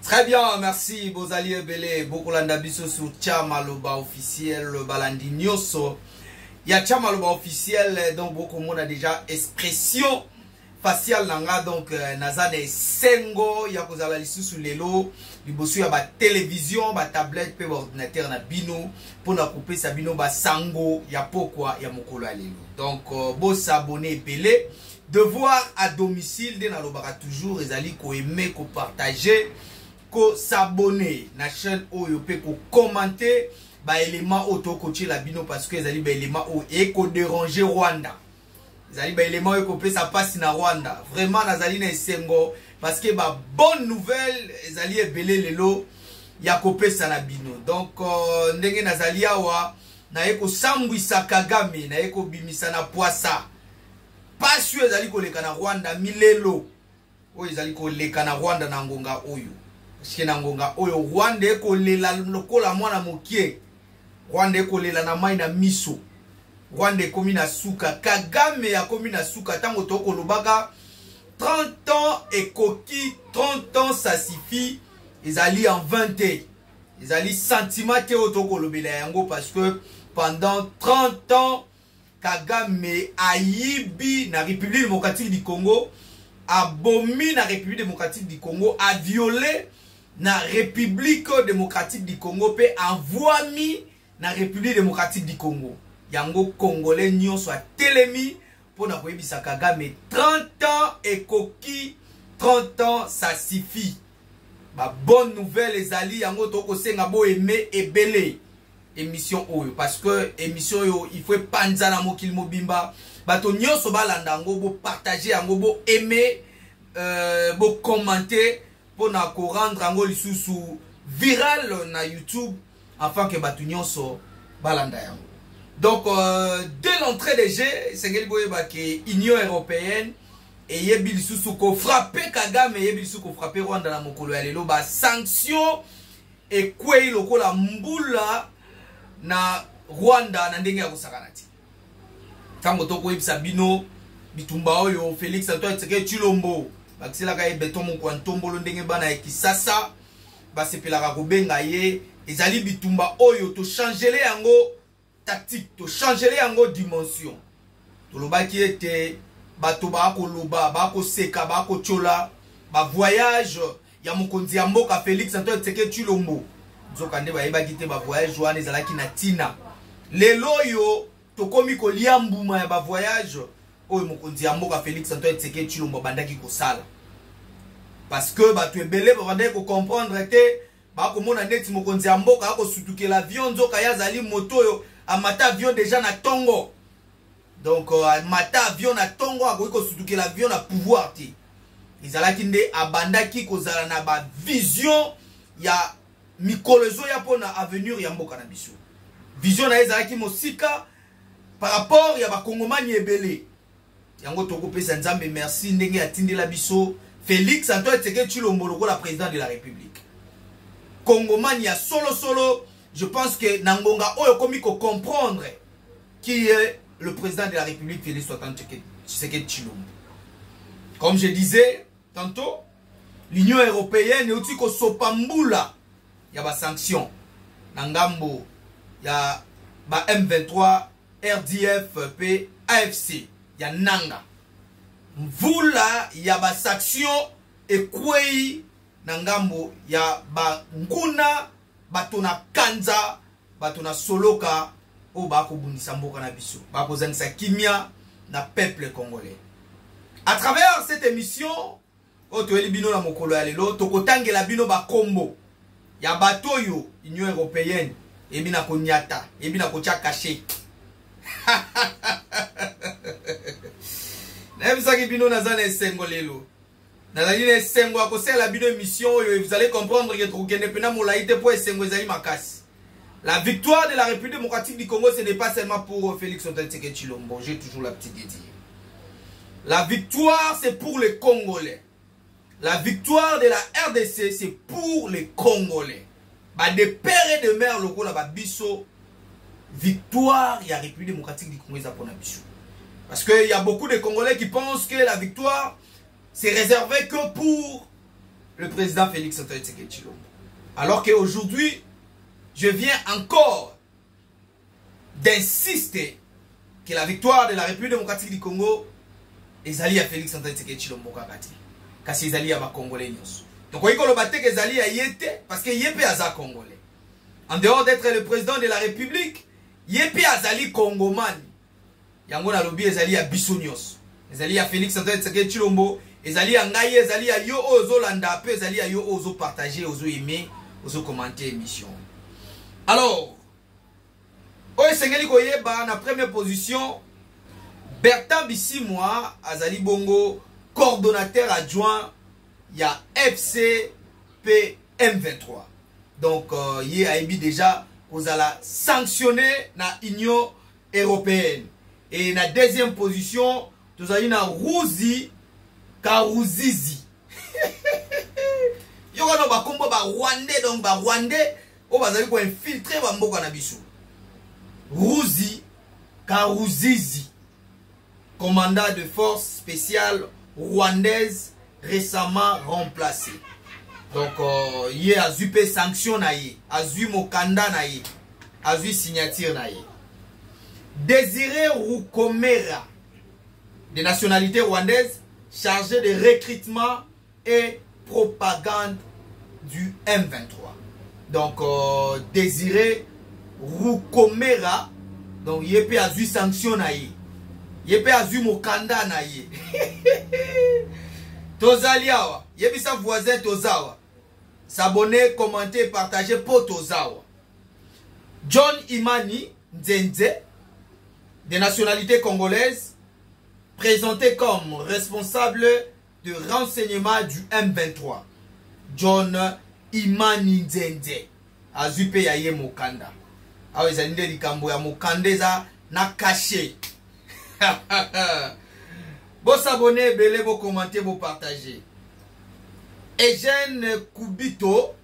Très bien, merci Bozali Ebele, Bokolanda Biso sur Tchamaloba officiel, Balandi Nyoso. Il y a Tchamaloba officiel, donc beaucoup de monde a déjà expression faciale nanga, donc Nazane Sengo, il y a Kozala Lissou sur l'élo, il y a ba télévision, ba tablette, pe ordinateur na bino, pour na couper sa bino ba sango, il y a pourquoi, il y a mokolo à l'élo. Donc, beau s'abonner Ebele, devoir à domicile, de nalobara toujours, les alliés ko aimer, ko partager, ko s'abonner na chaîne oyo pe ko commenter ba élément auto coacher la bino parce que ezali ba élément o e ko déranger Rwanda. Ezali ba élément ko pe ça passe na Rwanda. Vraiment nazali na esengo parce que ba bonne nouvelle ezali ebele lelo ya ko pe ça na bino. Donc ndenge nazali awa na eko sambwisa Kagame na eko bimisa na poisa. Pas sûr ezali ko leka na Rwanda milelo. O ezali ko leka na Rwanda na ngonga oyo. Ngonga oyo Rwanda eko lela lokola mwana mokie. Rwanda eko lela na mai na miso. Rwanda ekomi na suka. Kagame ya komi na suka. Tango toko lobaka 30 ans ekoki, 30 ans ça suffit. Ezali en 20 ans. Ezali sentiment te otoko lobela yango parce que pendant 30 ans Kagame ayibi na République démocratique du Congo, abomi na République démocratique du Congo, a violé na République démocratique du Congo pe envoyé na République démocratique du Congo. Yango Congolais nyon soit telemi pour na koyebisa Kagame 30 ans ekoki, 30 ans ça suffit. Ba bonne nouvelle les alliés yango toko senga bo aimer ebele émission oyo parce que émission yo il faut panza na mokili mobimba bato nyonso balanda ngo bo partager yango bo aimer bo commenter pour na ko rendre ngo lisusu viral na YouTube afin que bato nyonso balanda yango. Donc dès l'entrée des jeux c'est boye ba que Union européenne et yebi lisusu ko frapper Kagame yebi lisusu ko frapper Rwanda na mokolo ya lelo ba sanction et kwei lokola mbula na Rwanda na ndenge ya kusakana ti. Tango toko yebisa bino bitumba oyo Félix Antoine Tshisekedi Tshilombo bakisela ka beton mo kwa ntombolo ndenge bana ya Kisasa basepelaka kobenga ye ezali bitumba oyo to changer yango tactique, to changer yango dimension. To lobaki ete bato ba ko loba ba ko seka ba ko chola ba voyage ya mokonzi ya mboka Félix Antoine Tshisekedi Tshilombo. Zokande ba yeba kite ba voyage wana ezalaki na tina. Lelo yo tokomi ko liambuma ya ba voyage oyo mokonzi ya mboka Félix Antoine Tshisekedi Tshilombo bandaki ko sala. Parce que ba tu ebele ba bandaki ko comprendre te ba ko mona neti mokonzi ya mboka ako sutuke l'avion nzoka ya zali moto yo amata avion déjà na tongo. Donc amata avion na tongo ako ko sutuke l'avion na pouvoir ti. Ezalaki nde abandaki ko zala na ba vision ya mikolozo ya pona avenir ya mboka na biso. Vision na ezalaki mosika par rapport ya ba kongomani ebele. Yango toko pesa nzambe merci ndenge atindela biso Félix Antoine Tshisekedi Tshilombo lokola président de la République. Kongomani ya solo, je pense que nangonga oyo komi ko comprendre qui est le président de la République Félix Antoine Tshisekedi Tshilombo. Comme je disais tantôt, l'Union européenne est aussi ko sopambula ya ba sanction nangambo ya ba M23 RDF P AFC ya nanga mvula ya ba sanction ekwei nangambo ya ba nguna batona kanza batona soloka o ba ko bundisa mboka na biso ba ko zanisa kimia na peuple congolais. À travers cette émission oto elibino na mokolo ya lelo tokotangela bino ba kombo ya batoyo Union européenne ebina konyata ebina kocha caché. Na bisaki bino nazana esengo lelo. Nazali na esengo akosela bino émission oyo vous allez comprendre que tokende pena molaite pour esengo ezali makasi. La victoire de la République démocratique du Congo ce n'est pas seulement pour Félix Antoine Tshisekedi Tshilombo, j'ai toujours la petite idée. La victoire, c'est pour les Congolais. La victoire de la RDC, c'est pour les Congolais. Bah, de père et de mère, locaux là, biso, victoire, il y a République démocratique du Congo, pour la biso. Parce qu'il y a beaucoup de Congolais qui pensent que la victoire, c'est réservé que pour le président Félix Antoine Tshisekedi Tshilombo. Alors qu'aujourd'hui, je viens encore d'insister que la victoire de la République démocratique du Congo est alliée à Félix Antoine Tshisekedi Tshilombo Kakati. Car c'est allié à ma Congolais. Donc, il faut que les alliés à Yété, parce que Yépé a Congolais. En dehors d'être le président de la République, Yépé a Zali Congoman. Yango na lobby ezali ya Bissonios. Ezali ya Félix Antoine Tshisekedi Tshilombo, ezali ya Ngaye, ezali ya yo ozo landa pe, ezali ya yo ozo partager, ozo aimer, ozo commenter émission. Alors, oyo sengeli koyeba na première position, Bertin Bisimwa azali bongo coordonnateur adjoint ya FCP M23. Donc, il a déjà vous allez sanctionner la Union européenne. Et la deuxième position, nous avons une Rouzi Karouzizi. Il y a un combo Rwandais, donc Rwandais, on va infiltrer Bamboka Nabisu. Rouzi Karouzizi, commandant de force spéciale rwandaise récemment remplacé. Donc, il y a eu sanction, il y a eu mokanda, il y a eu signature. Désiré Roukomera, de nationalité rwandaise, chargé de recrutement et propagande du M23. Donc, Désiré Roukomera, donc il y a eu sanction, il y a eu mokanda. Tozaliawa, il y a eu sa voisin Tozawa. S'abonner, commenter, partager pour Tozawa. John Imani Nzenze, de nationalité congolaise, présenté comme responsable de renseignement du M23. John Imani Nzenze. Azupe yaye mokanda. Awe zalinde likambo ya mokandeza na caché. Bon s'abonner, belé, bon commenter, bon partager. Eugène Koubito,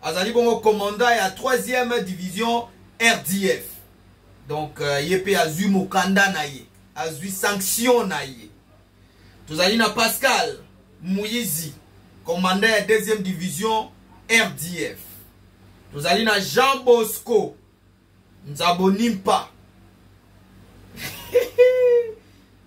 azali bongo commandant ya 3e division RDF. Donc, yépé azu mokanda na ye, azu sanction na ye. Tozali na Pascal Mouyizi, commandant ya 2e division RDF. Tozali na Jean Bosco Nzabonimpa.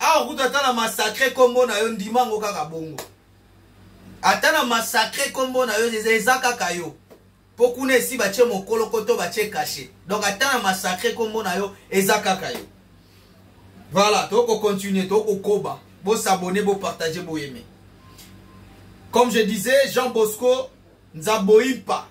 Ah, vous êtes na massacre kombo na yo ndimango kaka bongo. Atana massacre kombo na yo ezaka kayo. Pokune si bache mokolo koto bache caché. Donc atana massacre kombo na yo ezaka kayo. Voilà, toko continuer, toko koba. Bo s'abonner, bo partager, bo aimer. Comme je disais, Jean Bosco Nzabonipa,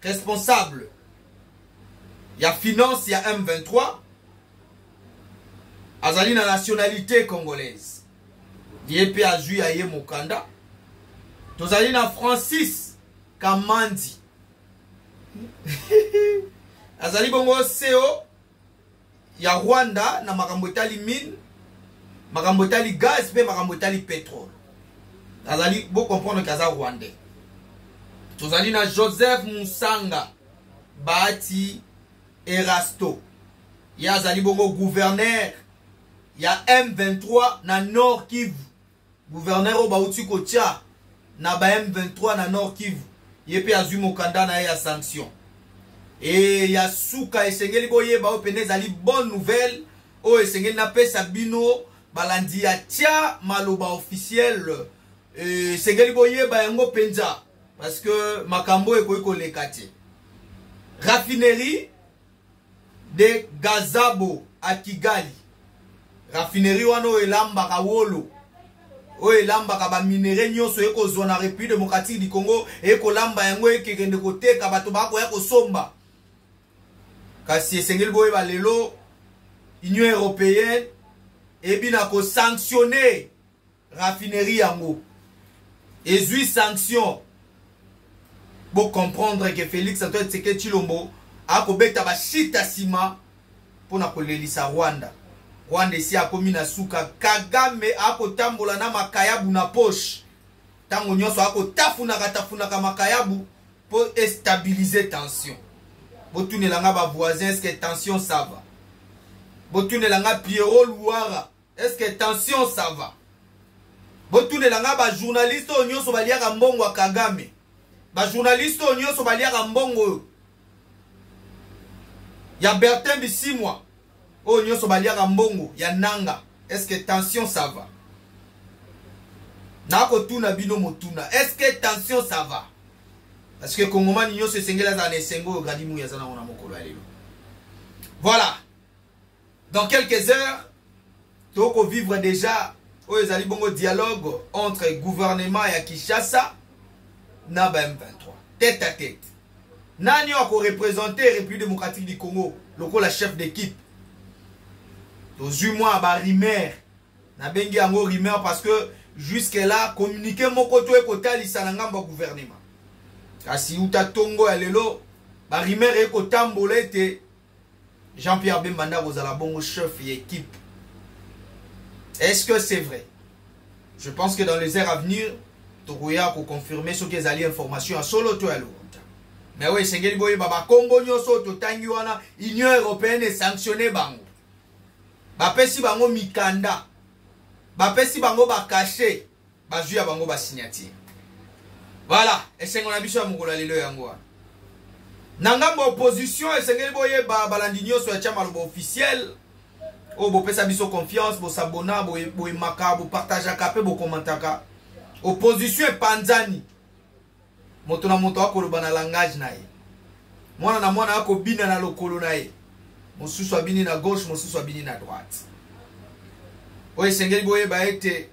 responsable. Il y a finance, il y a M23. Azali na nationalité congolaise. Yépe Azu Aye Mokanda. Tozali na Francis Kamandi. Azali bongo CEO ya Rwanda na makambotali mine, makambotali gaz pe makambotali pétrole. Azali bo comprendre kaza Rwandais. Tozali na Joseph Musanga Bati Erasto. Ya azali bongo gouverneur ya M23 na Nord Kivu. Gouverneur o bauti kotia na ba M23 na Nord Kivu. Yepe azu mokanda na ya sanction. Et ya suka esengeli boye ba opene zali bonne nouvelle o esengeli na pesa bino balandi ya tia maloba officiel esengeli boye ba yango penza parce que makambo ekoiko lekati. Raffinerie de Gazabo à Kigali. Raffinerie wano elamba ka wolo. O elamba ka ba minere nyonso eko zona République démocratique du Congo eko lamba yango ekekende koteka bato bako ya kosomba. Kasi esengeli boye ba lelo Union européenne ebina ko sanctionner raffinerie yango. Ezui sanction. Pour comprendre que Félix Antoine Tshisekedi Tshilombo a kobeta ba shita sima pour na kolelisa Rwanda. Rwanda si akomi na suka. Kagame ako tambola na makayabu na poche. Tango nyonso ako tafuna ka makayabu pour stabiliser tension. Botune langa ba voisin, est-ce que tension ça va? Botune langa Pierrot Louara, est-ce que tension ça va? Botune langa ba journaliste o nyonso baliaka mbongo wa Kagame. Ba journaliste o nyonso baliaka mbongo ya Bertin Bisimwa. O nyonso baliaka mbongo ya Nanga. Est-ce que tension ça va? Nako tuna bino motuna. Est-ce que tension ça va? Parce que Kongomani nyonso sengela za nesengo gadimu ya zana ona mokolo alelo. Voilà. Dans quelques heures, toko vivre déjà au ezali bongo dialogue entre gouvernement ya Kinshasa na ba M23. Tête à tête. Nani ako représenter République démocratique du Congo, loko la chef d'équipe. Aux mois ba Rimer. Na bengi ango Rimer parce que jusque là communiquer moko to ekotali sanangamba gouvernement. Kasi uta tongo ya lelo ba Rimer ekotambola ete Jean-Pierre Bembanda kozala bongo chef et équipe. Est-ce que c'est vrai? Je pense que dans les heures à venir, Tokoya pour confirmer ce qu'ils allaient information à solo to à l'autre. Mais oui, c'est que baba kombo nyoso to tangi wana Union européenne est sanctionné bango. Ba pesi bango mikanda. Ba pesi bango ba caché. Ba juya bango ba signature. Voilà, et c'est qu'on a biso mukolo lelo yango. Nangamba opposition et c'est que boye ba balandinyo so ya maloba officiel. Oh, bo pesa biso confiance, bo sabona, bo maka, bo partage kapé, bo commentaka. Opposition et panzani. Moto na moto akoloba na langage na ye. Mwana na mwana akobina na lokolo na ye. Mosusu abini na gauche, mosusu abini na droite. Oye sengeli boye ba ete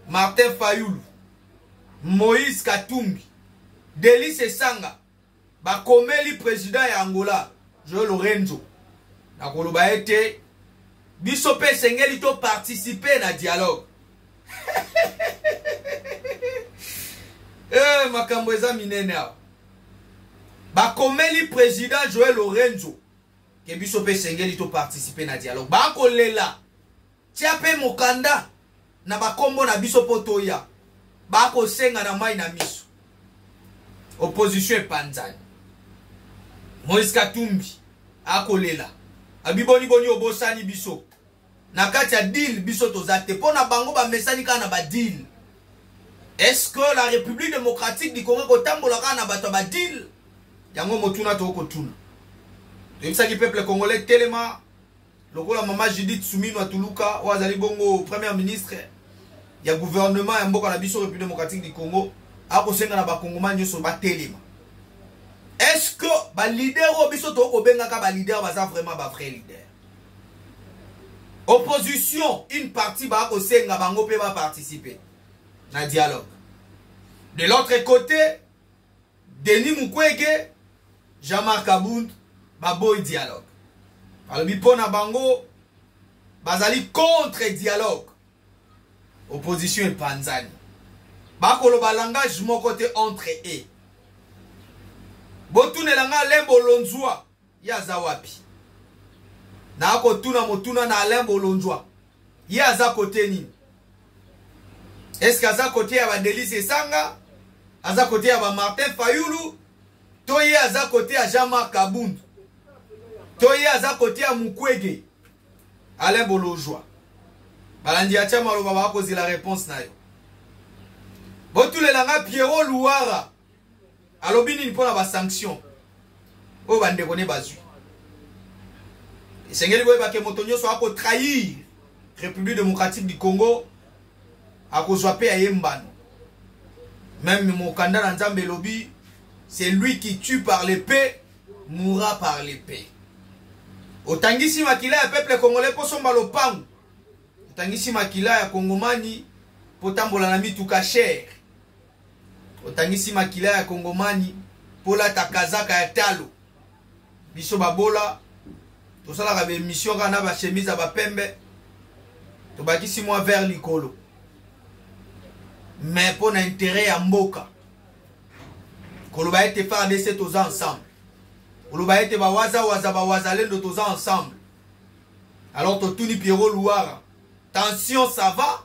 Martin Fayulu, Moïse Katumbi, Delis Esanga, ba komeli président ya Angola, Joël Lorenzo. Na koloba ete biso pe sengeli to participer na dialogue. Makambo eza minene awa. Ba komeli président Joël Lorenzo ke biso pe sengeli to participer na dialogue. Ba kolela. Tia pe mokanda na ba kombo na biso potoya. Ba ko senga na mai na miso. Opposition e panzani. Moïse Katumbi akolela. Abiboni boni obosani biso. Na kati ya deal biso tozate pona bango ba mesani kana ba deal. Est-ce que la République démocratique du Congo kotambola kana bato ba deal? Yango motuna to kotuna. Tebisa ki peuple congolais telema lokola mama Judith Soumino Atuluka wazali bongo premier ministre ya gouvernement ya mboka na biso République démocratique du Congo akosenga na ba kongomani nyoso ba telema. Est-ce que ba leader o biso to ko benga ka ba leader baza vraiment ba vrai leader? Opposition, une partie va aussi bango pe va participer na dialogue. De l'autre côté, Denis Mukwege, Jean-Marc Abound, baboy dialogue. Alors bipona bango bazali contre dialogue. Opposition et panzani. Bakolo ba langage mon côté entre eux. Botune langa lembo lonzwa ya zawapi. Na ako tuna motuna na Alain Bolonjwa. Ye aza kote nini? Est-ce que aza kote ya ba Delis Esanga? Aza kote ya ba Martin Fayulu? To ye aza kote ya Jean-Marc Abound? To ye aza kote ya Mukwege? Alain Bolonjwa. Balandi ya chama lo baba kozi la réponse na yo. Botule langa Pierrot Louara. Alobini ni pona ba sanction. O bande kone bazu. Sengeli boye bake motonyo so ako trahir République démocratique du Congo ako zwape ya yembano. Même Mokanda na Nzambe lobi, c'est lui qui tue par l'épée mourra par l'épée. Otangisi makila ya peuple congolais po somba lopangu. Otangisi makila ya kongomani po tambola na mituka cher. Otangisi makila ya kongomani po la takazaka ya talo. Biso babola tout ça la mission kana ba chemise ba pembe to bakisi moi vers likolo mais pour l'intérêt ya mboka koloba ete faire de ces tous ensemble koloba ete ba waza lendo tous ensemble Alors Totuni Pierrot Louara. Tension, ça va?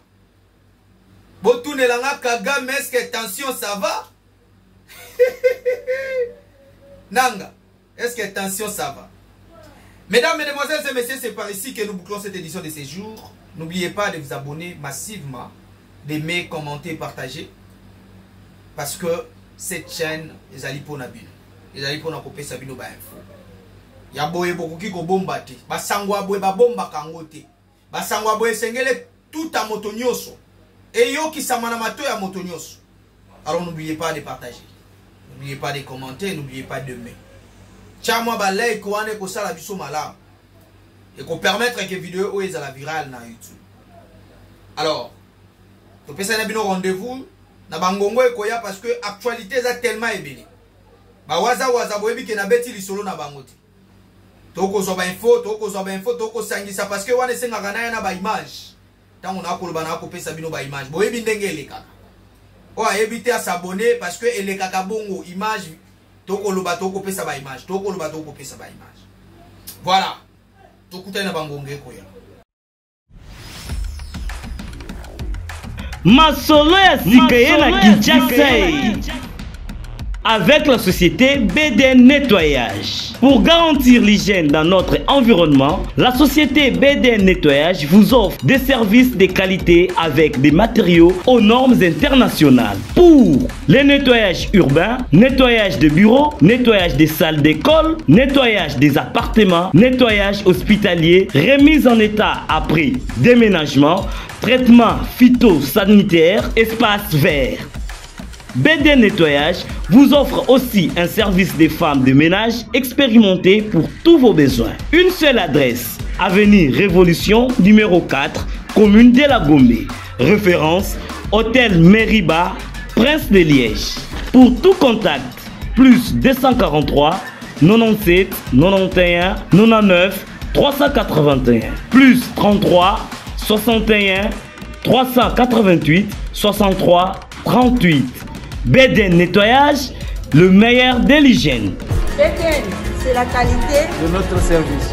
Botoune Langa Kagame, est-ce que tension, ça va? Nanga, est-ce que tension, ça va? Mesdames, mesdemoiselles et messieurs, c'est par ici que nous bouclons cette édition de séjour. N'oubliez pas de vous abonner massivement, d'aimer, commenter, partager. Parce que cette chaîne, les alliés pour Nabino. Les alliés pour Nakopé Sabino ba info. Ya boye beaucoup qui ko bomba te. Ba sangwa boye ba bomba kangote. Ba sangwa boye sengele tout à motonyoso. Et yo qui samana mato ya motonyoso. Alors n'oubliez pas de partager. N'oubliez pas de commenter, n'oubliez pas d'aimer. Tchama ba like ko ane ko sala biso malamu. Et qu'on permettre que vidéo ou la virale na YouTube. Alors, to pesa na bino rendez-vous na bangongo ekoya parce que actualité za tellement ébélé. Ba waza boyebi ke na beti li solo na bangote. Toko zo ba info, toko sangisa parce que wana senga kana na ba image. Tango na koloba na ko pesa bino ba image. Boyebi ndenge le kaka. O ayebite à s'abonner parce que ele kaka bongo image toko loba toko pesa ba image. Toko loba toko pesa ba image. Voilà. Tokutana bangongo ekoya. Masolo ya sikaye na Kinshasa avec la société BDN Nettoyage. Pour garantir l'hygiène dans notre environnement, la société BDN Nettoyage vous offre des services de qualité avec des matériaux aux normes internationales. Pour les nettoyages urbains, nettoyage de bureaux, nettoyage des salles d'école, nettoyage des appartements, nettoyage hospitalier, remise en état après déménagement, traitement phytosanitaire, espace vert. BDN Nettoyage vous offre aussi un service des femmes de ménage expérimenté pour tous vos besoins. Une seule adresse, avenue Révolution, numéro 4, commune de la Gombe. Référence, hôtel Meriba, Prince de Liège. Pour tout contact, plus 243 97 91 99 381, plus 33 61 388 63 38. BDN Nettoyage, le meilleur de l'hygiène. BDN, c'est la qualité de notre service.